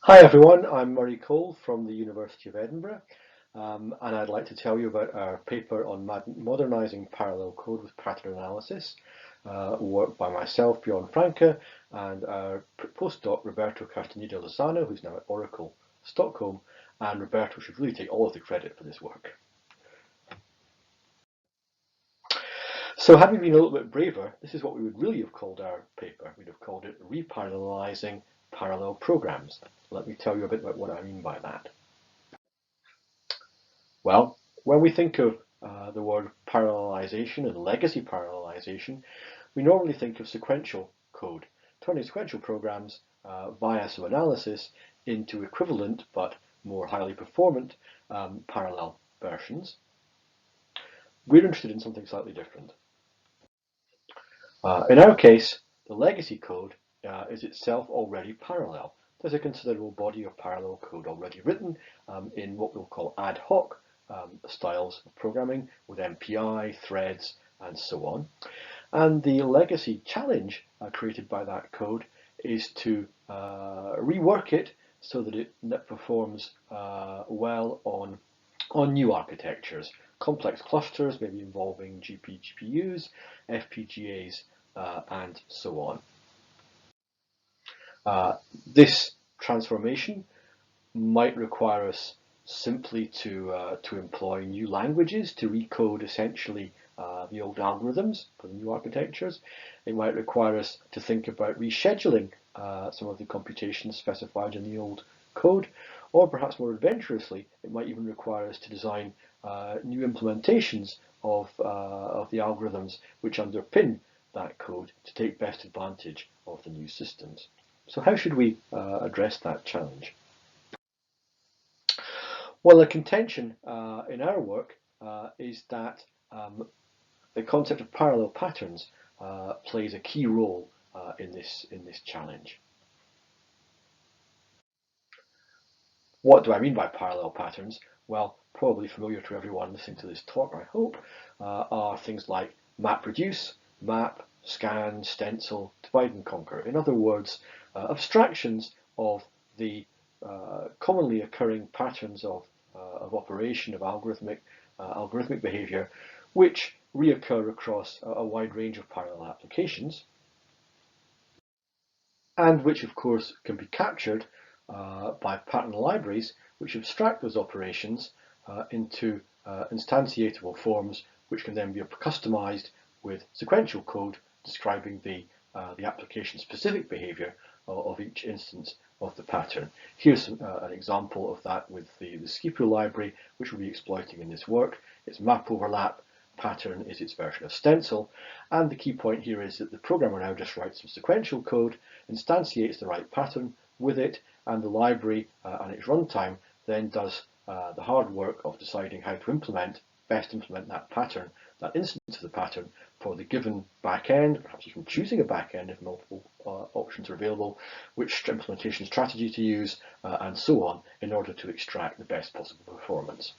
Hi everyone, I'm Murray Cole from the University of Edinburgh, and I'd like to tell you about our paper on modernising parallel code with pattern analysis, work by myself, Bjorn Franke, and our postdoc Roberto Castaneda Lozano, who's now at Oracle Stockholm, and Roberto should really take all of the credit for this work. So had we been a little bit braver, this is what we would really have called our paper. We'd have called it Reparallelizing Parallel Programs. Let me tell you a bit about what I mean by that. Well, when we think of the word parallelization and legacy parallelization, we normally think of sequential code, turning sequential programs via some analysis into equivalent but more highly performant parallel versions. We're interested in something slightly different. In our case, the legacy code is itself already parallel. There's a considerable body of parallel code already written in what we'll call ad hoc styles of programming with MPI, threads, and so on. And the legacy challenge created by that code is to rework it so that it performs well on new architectures, complex clusters, maybe involving GPUs, FPGAs, and so on. This transformation might require us simply to employ new languages to recode essentially the old algorithms for the new architectures. It might require us to think about rescheduling some of the computations specified in the old code, or perhaps more adventurously, it might even require us to design new implementations of the algorithms which underpin that code to take best advantage of the new systems. So how should we address that challenge? Well, the contention in our work is that the concept of parallel patterns plays a key role in this challenge. What do I mean by parallel patterns? Well, probably familiar to everyone listening to this talk, I hope, are things like map-reduce, map, scan, stencil, divide and conquer. In other words, abstractions of the commonly occurring patterns of operation of algorithmic behavior, which reoccur across a wide range of parallel applications, and which of course can be captured by pattern libraries which abstract those operations into instantiatable forms which can then be customized with sequential code describing the application-specific behavior of each instance of the pattern. Here's an example of that with the Skipu library, which we'll be exploiting in this work. It's map overlap, pattern is its version of stencil, and the key point here is that the programmer now just writes some sequential code, instantiates the right pattern with it, and the library and its runtime then does the hard work of deciding how to best implement that pattern, that instance of the pattern for the given backend, perhaps even choosing a backend if multiple options are available, which implementation strategy to use, and so on, in order to extract the best possible performance.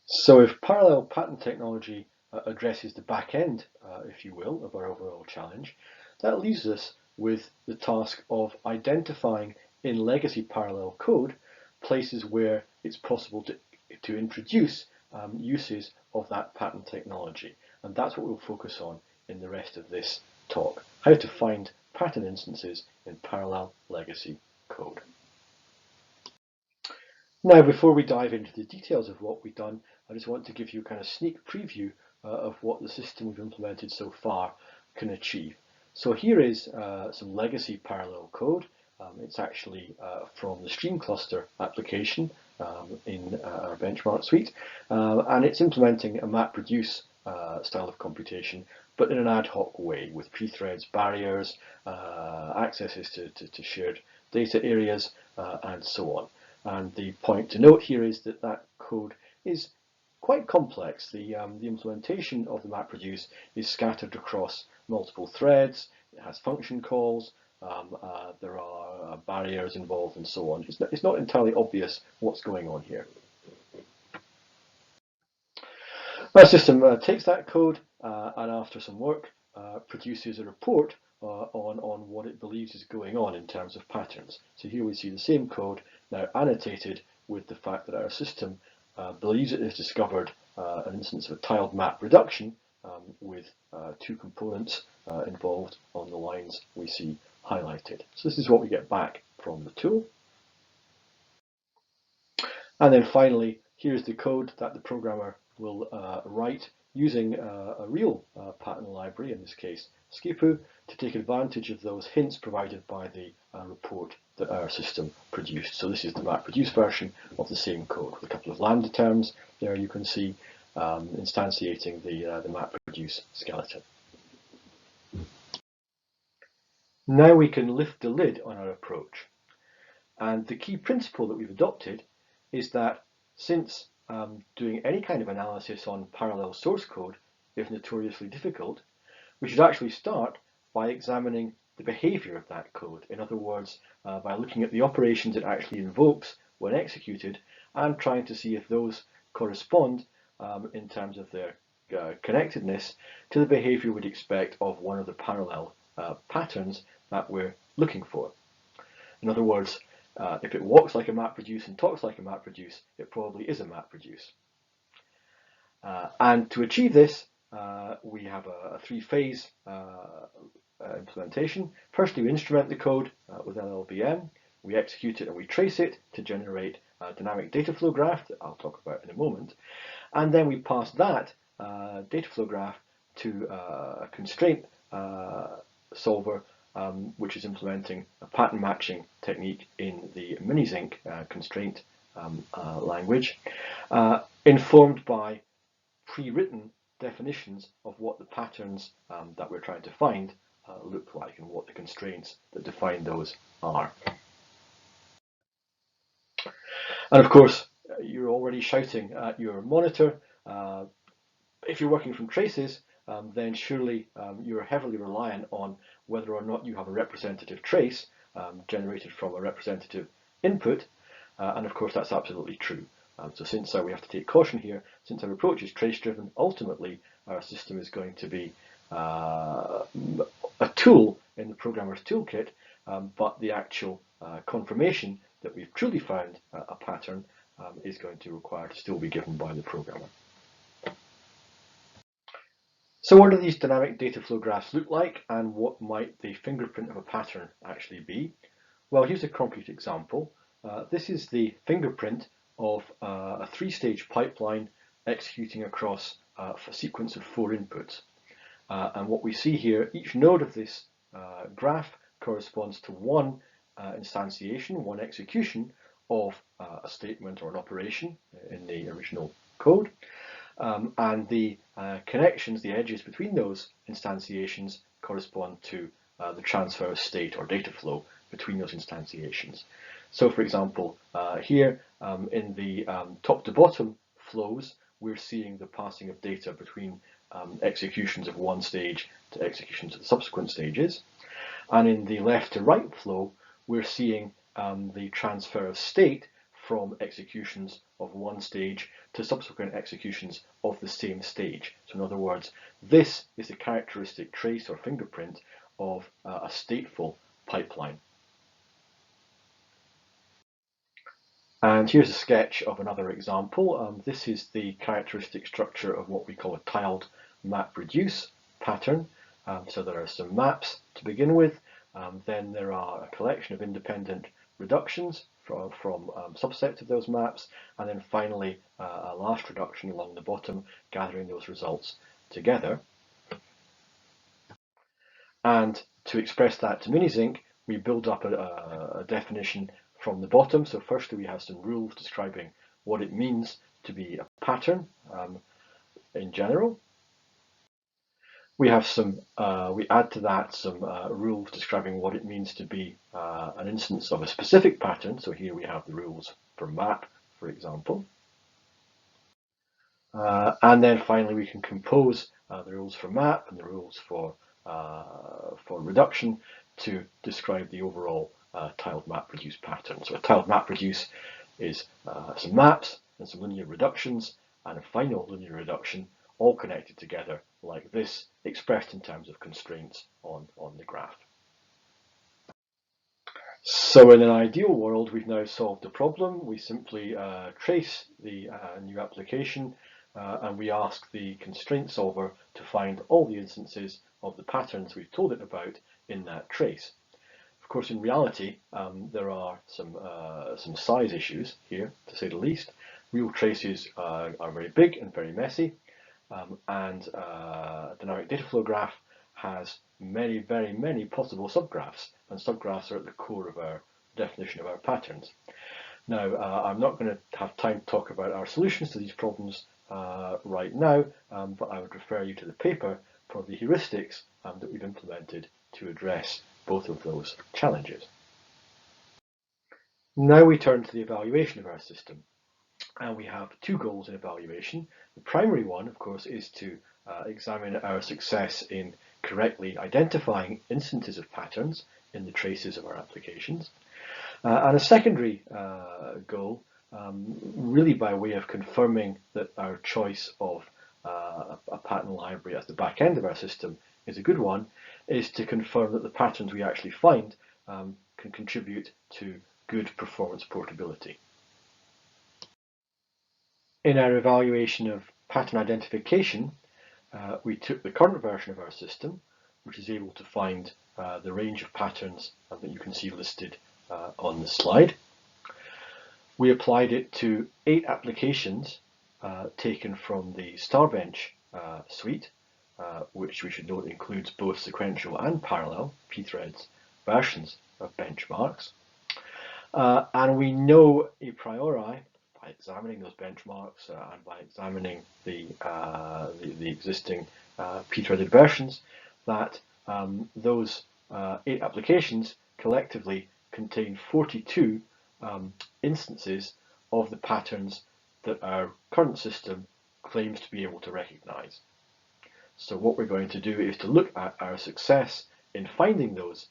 So if parallel pattern technology addresses the back end, if you will, of our overall challenge, that leaves us with the task of identifying in legacy parallel code places where it's possible to introduce uses of that pattern technology. And that's what we'll focus on in the rest of this talk, how to find pattern instances in parallel legacy code. Now, before we dive into the details of what we've done, I just want to give you a kind of sneak preview of what the system we've implemented so far can achieve. So here is some legacy parallel code. It's actually from the Stream Cluster application in our benchmark suite, and it's implementing a map-reduce style of computation, but in an ad hoc way with pre-threads, barriers, accesses to shared data areas, and so on. And the point to note here is that that code is quite complex. The implementation of the MapReduce is scattered across multiple threads. It has function calls. There are barriers involved and so on. It's not entirely obvious what's going on here. Our system takes that code and after some work produces a report on what it believes is going on in terms of patterns. So here we see the same code now annotated with the fact that our system believes it has discovered an instance of a tiled map reduction with two components involved on the lines we see highlighted. So this is what we get back from the tool. And then finally, here's the code that the programmer will write using a real pattern library, in this case Skipu, to take advantage of those hints provided by the report that our system produced. So this is the MapReduce version of the same code with a couple of lambda terms there you can see instantiating the MapReduce skeleton. Now we can lift the lid on our approach. And the key principle that we've adopted is that since doing any kind of analysis on parallel source code is notoriously difficult, we should actually start by examining the behavior of that code. In other words, by looking at the operations it actually invokes when executed and trying to see if those correspond in terms of their connectedness to the behavior we'd expect of one of the parallel patterns that we're looking for. In other words, if it walks like a MapReduce and talks like a MapReduce, it probably is a MapReduce. And to achieve this, we have a three-phase implementation. Firstly, we instrument the code with LLVM, we execute it and we trace it to generate a dynamic data flow graph that I'll talk about in a moment. And then we pass that data flow graph to a constraint solver which is implementing a pattern matching technique in the Minizinc constraint language, informed by pre-written definitions of what the patterns that we're trying to find look like and what the constraints that define those are. And of course, you're already shouting at your monitor. If you're working from traces, then surely you're heavily reliant on whether or not you have a representative trace generated from a representative input, and of course that's absolutely true. So since we have to take caution here, since our approach is trace-driven, ultimately our system is going to be a tool in the programmer's toolkit, but the actual confirmation that we've truly found a pattern is going to require to still be given by the programmer. So what do these dynamic data flow graphs look like, and what might the fingerprint of a pattern actually be? Well, here's a concrete example. This is the fingerprint of a three-stage pipeline executing across a sequence of 4 inputs. And what we see here, each node of this graph corresponds to one instantiation, one execution of a statement or an operation in the original code. And the connections, the edges between those instantiations correspond to the transfer of state or data flow between those instantiations. So for example, here in the top to bottom flows, we're seeing the passing of data between executions of one stage to executions of the subsequent stages. And in the left to right flow, we're seeing the transfer of state from executions of one stage to subsequent executions of the same stage. So in other words, this is a characteristic trace or fingerprint of a stateful pipeline. And here's a sketch of another example. This is the characteristic structure of what we call a tiled MapReduce pattern. So there are some maps to begin with, then there are a collection of independent reductions from subsets of those maps, and then finally a last reduction along the bottom, gathering those results together. And to express that to Minizinc, we build up a definition from the bottom. So firstly we have some rules describing what it means to be a pattern in general. We have some, we add to that some rules describing what it means to be an instance of a specific pattern. So here we have the rules for map, for example. And then finally we can compose the rules for map and the rules for reduction to describe the overall tiled MapReduce pattern. So a tiled MapReduce is some maps and some linear reductions and a final linear reduction, all connected together like this, expressed in terms of constraints on the graph. So in an ideal world, we've now solved the problem. We simply trace the new application and we ask the constraint solver to find all the instances of the patterns we've told it about in that trace. Of course, in reality, there are some size issues here, to say the least. Real traces are very big and very messy, and a dynamic data flow graph has very many possible subgraphs, and subgraphs are at the core of our definition of our patterns. Now, I'm not going to have time to talk about our solutions to these problems right now, but I would refer you to the paper for the heuristics that we've implemented to address both of those challenges. Now we turn to the evaluation of our system. And we have two goals in evaluation. The primary one, of course, is to examine our success in correctly identifying instances of patterns in the traces of our applications. And a secondary goal, really by way of confirming that our choice of a pattern library at the back end of our system is a good one, is to confirm that the patterns we actually find can contribute to good performance portability. In our evaluation of pattern identification, we took the current version of our system, which is able to find the range of patterns that you can see listed on the slide. We applied it to 8 applications taken from the Starbench suite, which we should note includes both sequential and parallel pthreads versions of benchmarks. And we know a priori, by examining those benchmarks and by examining the existing p-threaded versions, that those 8 applications collectively contain 42 instances of the patterns that our current system claims to be able to recognize. So what we're going to do is to look at our success in finding those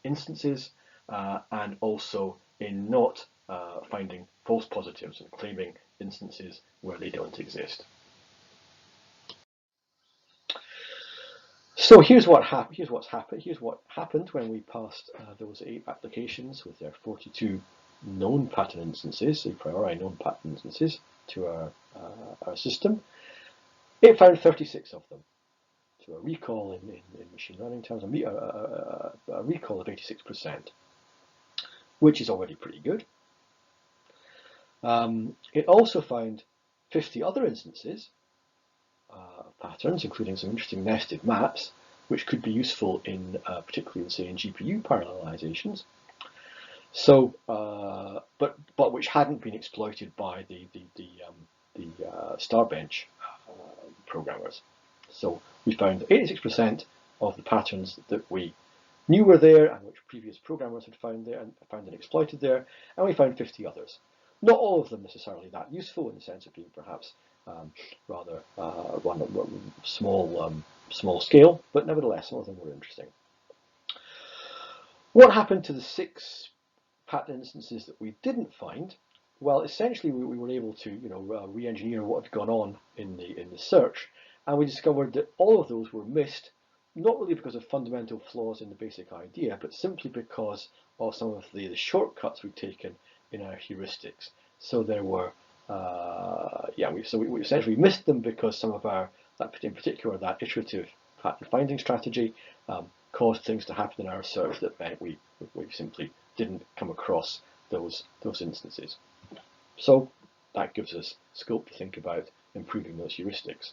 instances and also in not finding false positives and claiming instances where they don't exist. So here's what happened. Here's what happened when we passed those 8 applications with their 42 known pattern instances, a priori known pattern instances, to our system. It found 36 of them. So a recall in machine learning terms, a recall of 86%, which is already pretty good. It also found 50 other instances of patterns, including some interesting nested maps, which could be useful in, particularly say, in GPU parallelizations. So, but which hadn't been exploited by the Starbench programmers. So we found 86% of the patterns that we knew were there and which previous programmers had found there and found and exploited there, and we found 50 others. Not all of them necessarily that useful in the sense of being perhaps rather small scale, but nevertheless some of them were interesting. What happened to the 6 pattern instances that we didn't find? Well, essentially we were able to re-engineer what had gone on in the search, and we discovered that all of those were missed, not really because of fundamental flaws in the basic idea, but simply because of some of the shortcuts we'd taken in our heuristics. So there were, we essentially missed them because some of in particular that iterative pattern finding strategy caused things to happen in our search that meant we simply didn't come across those instances. So that gives us scope to think about improving those heuristics.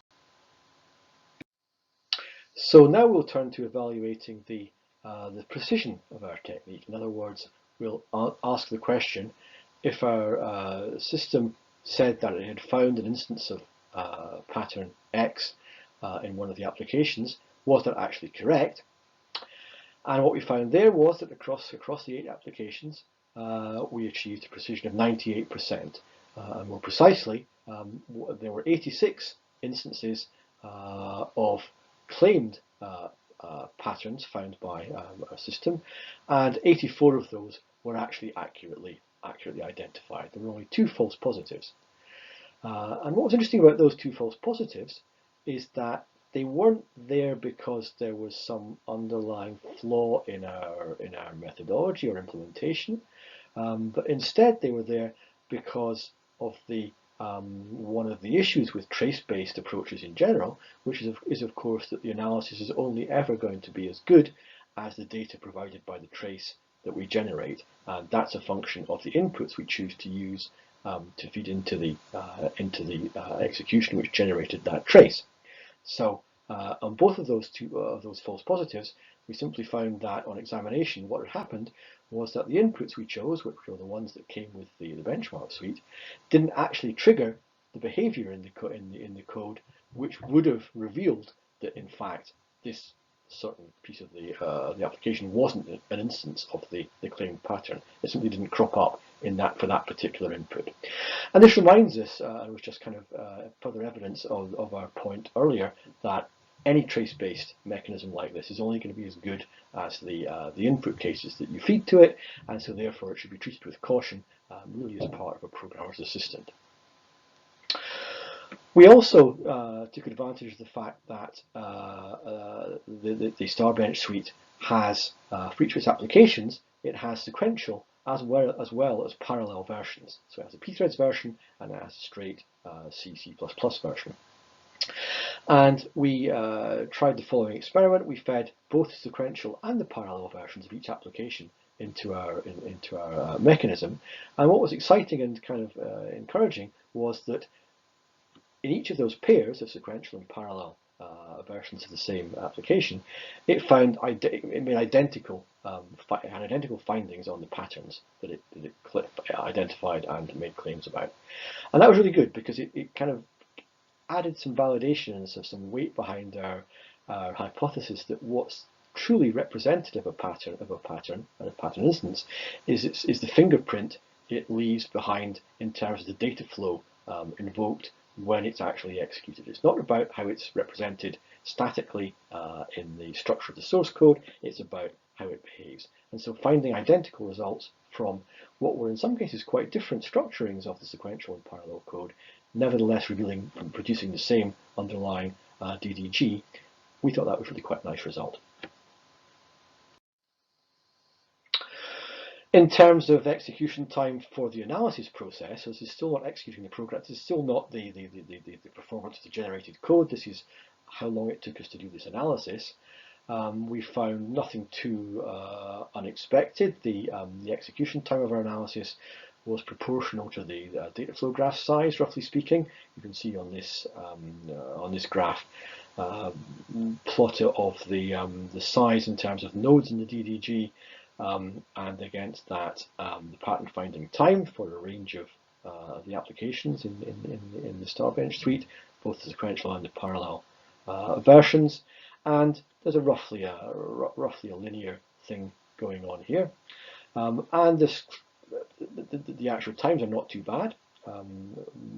So now we'll turn to evaluating the precision of our technique. In other words, we'll ask the question, if our system said that it had found an instance of pattern X in one of the applications, was that actually correct? And what we found there was that across the 8 applications, we achieved a precision of 98%. And more precisely, there were 86 instances of claimed patterns found by our system, and 84 of those were actually accurately identified. There were only 2 false positives. And what was interesting about those 2 false positives is that they weren't there because there was some underlying flaw in our methodology or implementation, but instead they were there because of the one of the issues with trace-based approaches in general, which is of course that the analysis is only ever going to be as good as the data provided by the trace that we generate, and that's a function of the inputs we choose to use to feed into the execution which generated that trace. So on both of those those false positives, we simply found that on examination, what had happened was that the inputs we chose, which were the ones that came with the benchmark suite, didn't actually trigger the behavior in the code, which would have revealed that in fact this certain piece of the application wasn't an instance of the claimed pattern. It simply didn't crop up in that for that particular input. And this reminds us, and was just kind of further evidence of our point earlier, that any trace-based mechanism like this is only going to be as good as the input cases that you feed to it, and so therefore it should be treated with caution, really as part of a programmer's assistant. We also took advantage of the fact that the Starbench suite has, for each of its applications, it has sequential as well as parallel versions. So it has a pthreads version and it has a straight C++ version. And we tried the following experiment. We fed both the sequential and the parallel versions of each application into our mechanism. And what was exciting and kind of encouraging was that in each of those pairs of sequential and parallel versions of the same application, it made identical findings on the patterns that it identified and made claims about. And that was really good because it kind of added some validation and some weight behind our hypothesis that what's truly representative of a pattern and a pattern instance is the fingerprint it leaves behind in terms of the data flow invoked when it's actually executed. It's not about how it's represented statically in the structure of the source code, it's about how it behaves. And so finding identical results from what were in some cases quite different structurings of the sequential and parallel code, nevertheless revealing and producing the same underlying DDG, we thought that was really quite a nice result. In terms of execution time for the analysis process, this is still not executing the program, this is still not the performance of the generated code, this is how long it took us to do this analysis. We found nothing too unexpected. The execution time of our analysis was proportional to the data flow graph size, roughly speaking. You can see on this graph plot of the size in terms of nodes in the DDG, and against that the pattern finding time for a range of the applications in the Starbench suite, both the sequential and the parallel versions. And there's a roughly a linear thing going on here, and the actual times are not too bad,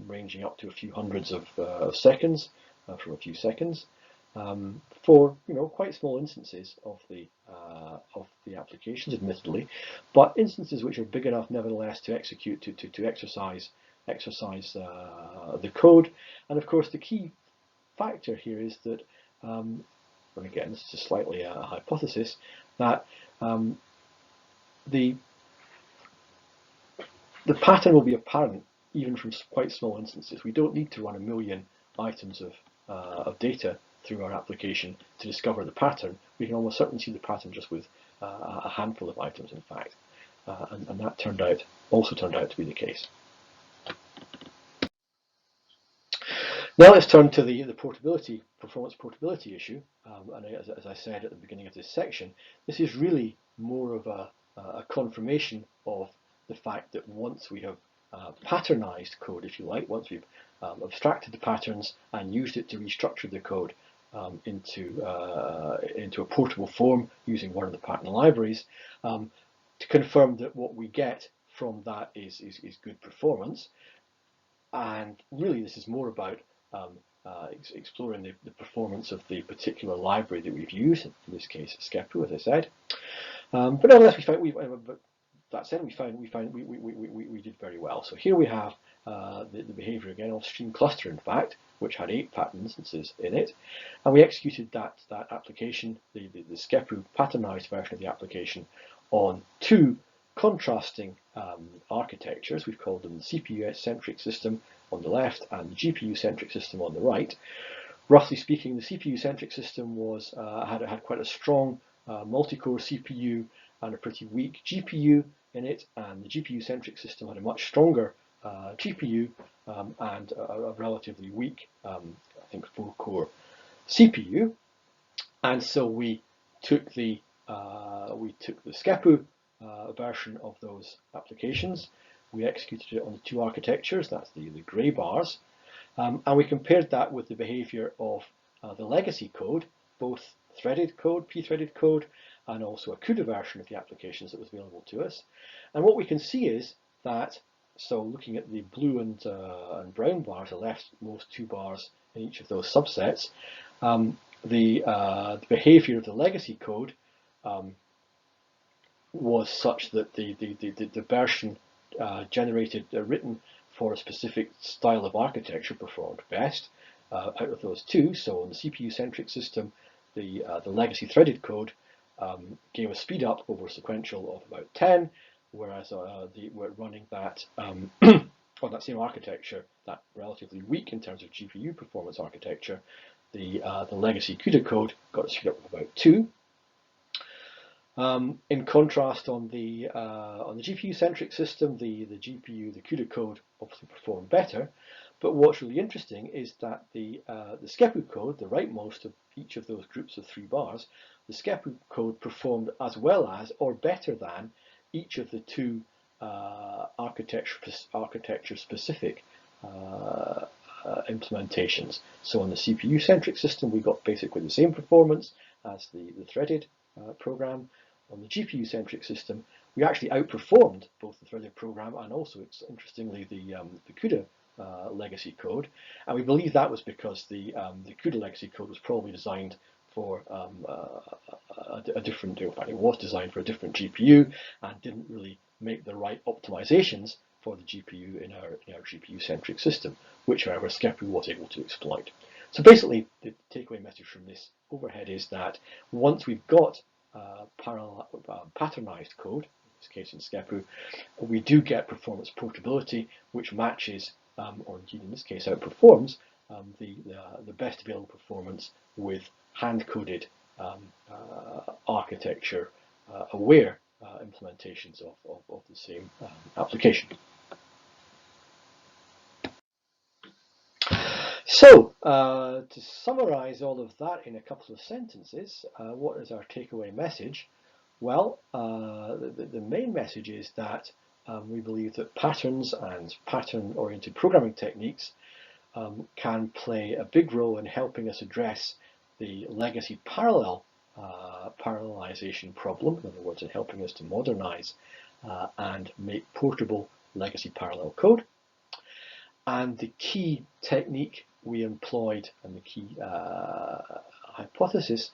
ranging up to a few hundreds of seconds, from a few seconds, for quite small instances of the applications, admittedly, but instances which are big enough nevertheless to execute to exercise the code. And of course, the key factor here is that, and again, this is just slightly a hypothesis, that the pattern will be apparent even from quite small instances. We don't need to run 1 million items of data through our application to discover the pattern. We can almost certainly see the pattern just with a handful of items, in fact, and that also turned out to be the case. Now let's turn to the performance portability issue. And as I said at the beginning of this section, this is really more of a confirmation of the fact that once we have patternized code, if you like, once we've abstracted the patterns and used it to restructure the code into a portable form using one of the pattern libraries, to confirm that what we get from that is good performance. And really this is more about exploring the performance of the particular library that we've used, in this case Skepto, as I said. But nevertheless, we that said, we did very well. So here we have the behavior again of stream cluster, in fact, which had 8 pattern instances in it, and we executed that application, the SCEPU patternized version of the application, on 2 contrasting architectures. We've called them the CPU-centric system on the left and the GPU-centric system on the right. Roughly speaking, the CPU-centric system was had quite a strong multi-core CPU and a pretty weak GPU in it, and the GPU-centric system had a much stronger GPU and a relatively weak, I think, 4-core CPU. And so we took the SCEPU version of those applications. We executed it on the 2 architectures. That's the grey bars. And we compared that with the behavior of the legacy code, both threaded code, p-threaded code, and also a CUDA version of the applications that was available to us. And what we can see is that, so looking at the blue and brown bars, the leftmost 2 bars in each of those subsets, the behavior of the legacy code was such that the version generated written for a specific style of architecture performed best out of those 2. So in the CPU-centric system, the legacy threaded code gave a speed up over sequential of about 10, whereas we're running that on that same architecture, that relatively weak in terms of GPU performance architecture, the legacy CUDA code got a speed up of about 2. In contrast, on the GPU-centric system, the GPU, the CUDA code obviously performed better. But what's really interesting is that the SCEPU code, the rightmost of each of those groups of 3 bars, the SCEPU code performed as well as or better than each of the 2 architecture-specific implementations. So on the CPU-centric system, we got basically the same performance as the threaded program. On the GPU-centric system, we actually outperformed both the threaded program and also, interestingly, the CUDA legacy code. And we believe that was because the CUDA legacy code was probably designed for a different, in fact, it was designed for a different GPU and didn't really make the right optimizations for the GPU in our GPU-centric system, which, however, SCEPU was able to exploit. So basically, the takeaway message from this overhead is that once we've got patternized code, in this case in SCEPU, we do get performance portability, which matches, or indeed in this case outperforms, the best available performance with hand-coded architecture-aware implementations of the same application. So, to summarize all of that in a couple of sentences, what is our takeaway message? Well, the main message is that we believe that patterns and pattern-oriented programming techniques can play a big role in helping us address the legacy parallelization problem, in other words, in helping us to modernize and make portable legacy parallel code. And the key technique we employed and the key hypothesis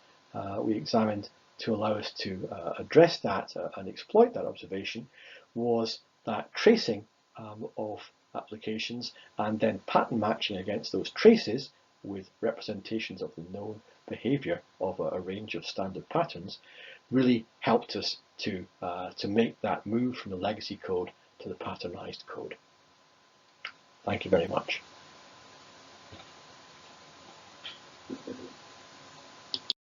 we examined to allow us to address that and exploit that observation was that tracing of applications and then pattern matching against those traces with representations of the known behavior of a range of standard patterns really helped us to make that move from the legacy code to the patternized code. Thank you very much.